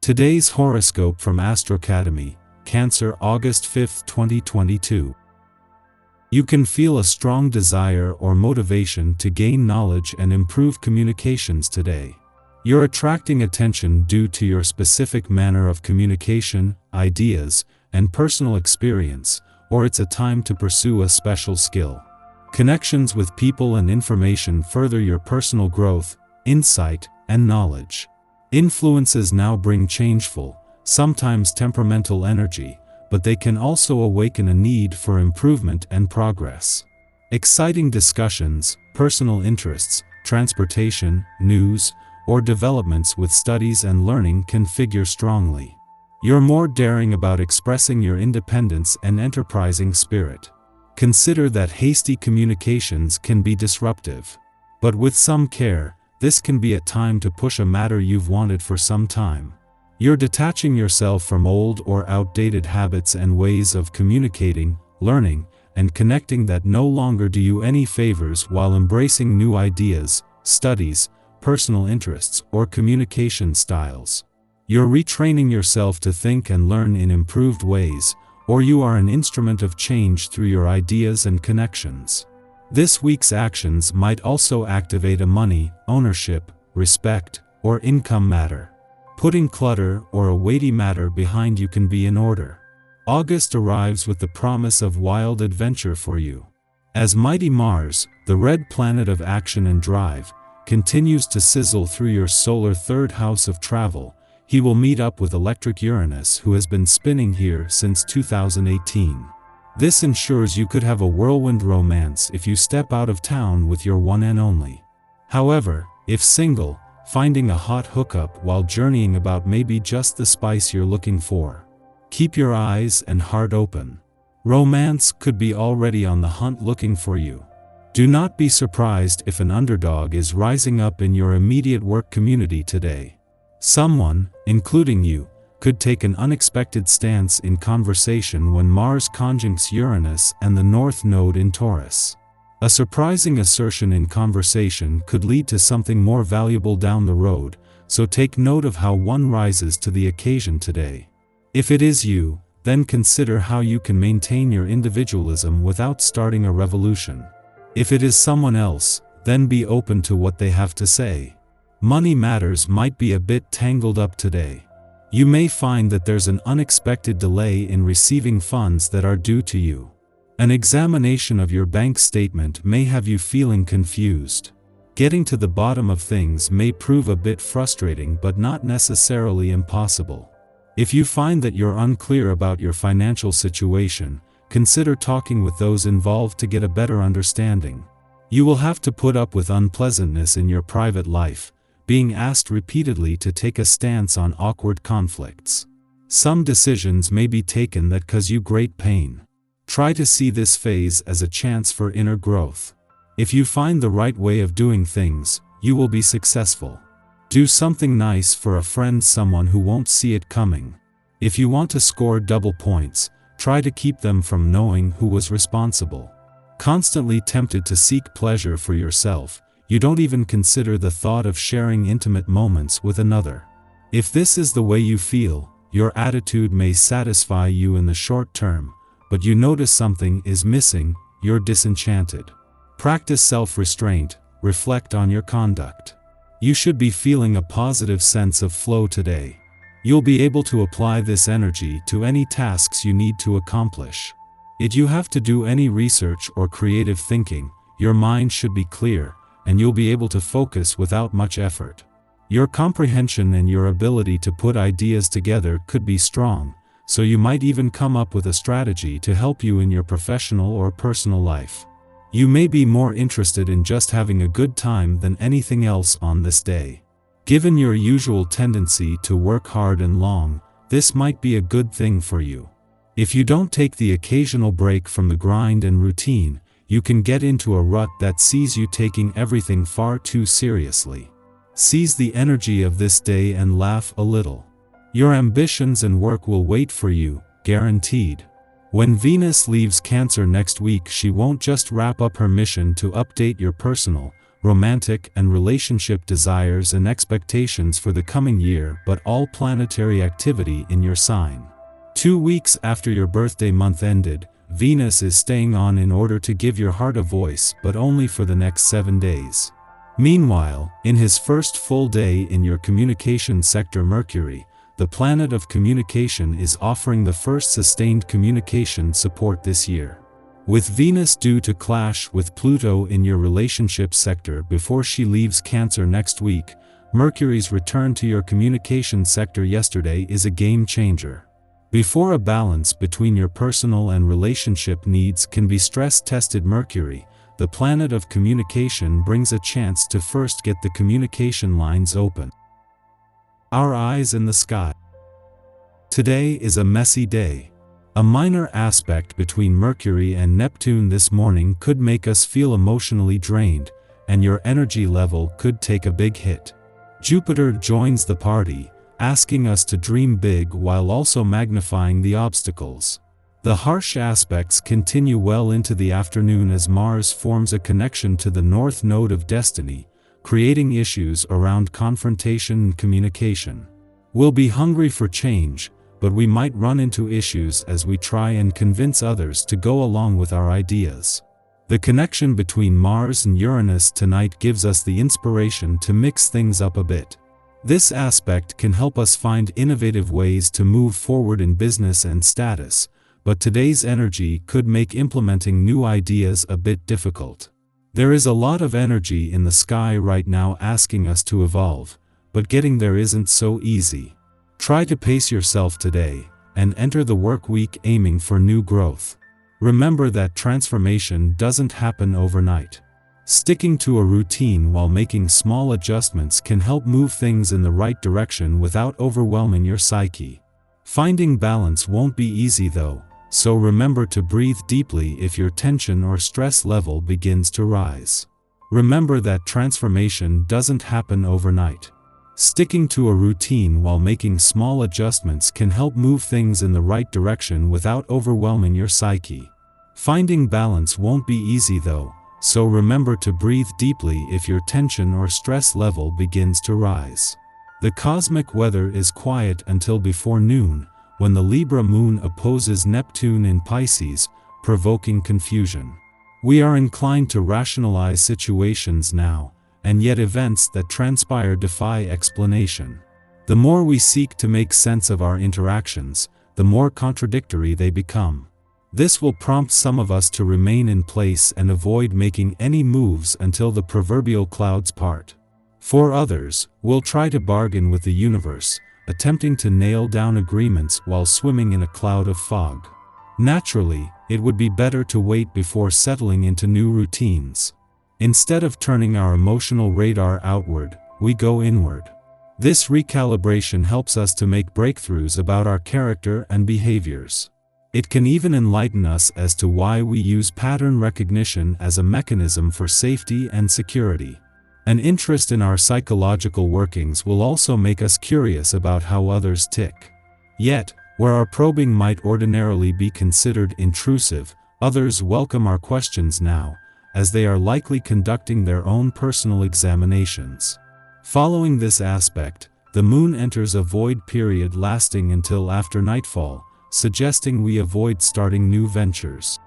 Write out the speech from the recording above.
Today's horoscope from Astrocademy, Cancer, August 5, 2022. You can feel a strong desire or motivation to gain knowledge and improve communications today. You're attracting attention due to your specific manner of communication, ideas, and personal experience, or it's a time to pursue a special skill. Connections with people and information further your personal growth, insight, and knowledge. Influences now bring changeful, sometimes temperamental energy, but they can also awaken a need for improvement and progress. Exciting discussions, personal interests, transportation, news, or developments with studies and learning can figure strongly. You're more daring about expressing your independence and enterprising spirit. Consider that hasty communications can be disruptive. But with some care, this can be a time to push a matter you've wanted for some time. You're detaching yourself from old or outdated habits and ways of communicating, learning, and connecting that no longer do you any favors while embracing new ideas, studies, personal interests, or communication styles. You're retraining yourself to think and learn in improved ways, or you are an instrument of change through your ideas and connections. This week's actions might also activate a money, ownership, respect, or income matter. Putting clutter or a weighty matter behind you can be in order. August arrives with the promise of wild adventure for you. As mighty Mars, the red planet of action and drive, continues to sizzle through your solar third house of travel, he will meet up with electric Uranus, who has been spinning here since 2018. This ensures you could have a whirlwind romance if you step out of town with your one and only. However, if single, finding a hot hookup while journeying about may be just the spice you're looking for. Keep your eyes and heart open. Romance could be already on the hunt looking for you. Do not be surprised if an underdog is rising up in your immediate work community today. Someone, including you, could take an unexpected stance in conversation when Mars conjuncts Uranus and the North Node in Taurus. A surprising assertion in conversation could lead to something more valuable down the road, so take note of how one rises to the occasion today. If it is you, then consider how you can maintain your individualism without starting a revolution. If it is someone else, then be open to what they have to say. Money matters might be a bit tangled up today. You may find that there's an unexpected delay in receiving funds that are due to you. An examination of your bank statement may have you feeling confused. Getting to the bottom of things may prove a bit frustrating but not necessarily impossible. If you find that you're unclear about your financial situation, consider talking with those involved to get a better understanding. You will have to put up with unpleasantness in your private life, being asked repeatedly to take a stance on awkward conflicts. Some decisions may be taken that cause you great pain. Try to see this phase as a chance for inner growth. If you find the right way of doing things, you will be successful. Do something nice for a friend, someone who won't see it coming. If you want to score double points, try to keep them from knowing who was responsible. Constantly tempted to seek pleasure for yourself, you don't even consider the thought of sharing intimate moments with another. If this is the way you feel, your attitude may satisfy you in the short term, but you notice something is missing, you're disenchanted. Practice self-restraint, reflect on your conduct. You should be feeling a positive sense of flow today. You'll be able to apply this energy to any tasks you need to accomplish. If you have to do any research or creative thinking, your mind should be clear, and you'll be able to focus without much effort. Your comprehension and your ability to put ideas together could be strong, so you might even come up with a strategy to help you in your professional or personal life. You may be more interested in just having a good time than anything else on this day. Given your usual tendency to work hard and long, this might be a good thing for you. If you don't take the occasional break from the grind and routine, you can get into a rut that sees you taking everything far too seriously. Seize the energy of this day and laugh a little. Your ambitions and work will wait for you, guaranteed. When Venus leaves Cancer next week, she won't just wrap up her mission to update your personal, romantic and relationship desires and expectations for the coming year, but all planetary activity in your sign. 2 weeks after your birthday month ended, Venus is staying on in order to give your heart a voice, but only for the next 7 days. Meanwhile, in his first full day in your communication sector, Mercury, the planet of communication, is offering the first sustained communication support this year. With Venus due to clash with Pluto in your relationship sector before she leaves Cancer next week, Mercury's return to your communication sector yesterday is a game changer. Before a balance between your personal and relationship needs can be stress-tested, Mercury, the planet of communication, brings a chance to first get the communication lines open. Our eyes in the sky. Today is a messy day. A minor aspect between Mercury and Neptune this morning could make us feel emotionally drained, and your energy level could take a big hit. Jupiter joins the party, asking us to dream big while also magnifying the obstacles. The harsh aspects continue well into the afternoon as Mars forms a connection to the North Node of Destiny, creating issues around confrontation and communication. We'll be hungry for change, but we might run into issues as we try and convince others to go along with our ideas. The connection between Mars and Uranus tonight gives us the inspiration to mix things up a bit. This aspect can help us find innovative ways to move forward in business and status, but today's energy could make implementing new ideas a bit difficult. There is a lot of energy in the sky right now asking us to evolve, but getting there isn't so easy. Try to pace yourself today, and enter the work week aiming for new growth. Remember that transformation doesn't happen overnight. Sticking to a routine while making small adjustments can help move things in the right direction without overwhelming your psyche. Finding balance won't be easy though, so remember to breathe deeply if your tension or stress level begins to rise. Remember that transformation doesn't happen overnight. Sticking to a routine while making small adjustments can help move things in the right direction without overwhelming your psyche. Finding balance won't be easy though, so remember to breathe deeply if your tension or stress level begins to rise. The cosmic weather is quiet until before noon, when the Libra moon opposes Neptune in Pisces, provoking confusion. We are inclined to rationalize situations now, and yet events that transpire defy explanation. The more we seek to make sense of our interactions, the more contradictory they become. This will prompt some of us to remain in place and avoid making any moves until the proverbial clouds part. For others, we'll try to bargain with the universe, attempting to nail down agreements while swimming in a cloud of fog. Naturally, it would be better to wait before settling into new routines. Instead of turning our emotional radar outward, we go inward. This recalibration helps us to make breakthroughs about our character and behaviors. It can even enlighten us as to why we use pattern recognition as a mechanism for safety and security. An interest in our psychological workings will also make us curious about how others tick. Yet, where our probing might ordinarily be considered intrusive, others welcome our questions now, as they are likely conducting their own personal examinations. Following this aspect, the moon enters a void period lasting until after nightfall, suggesting we avoid starting new ventures.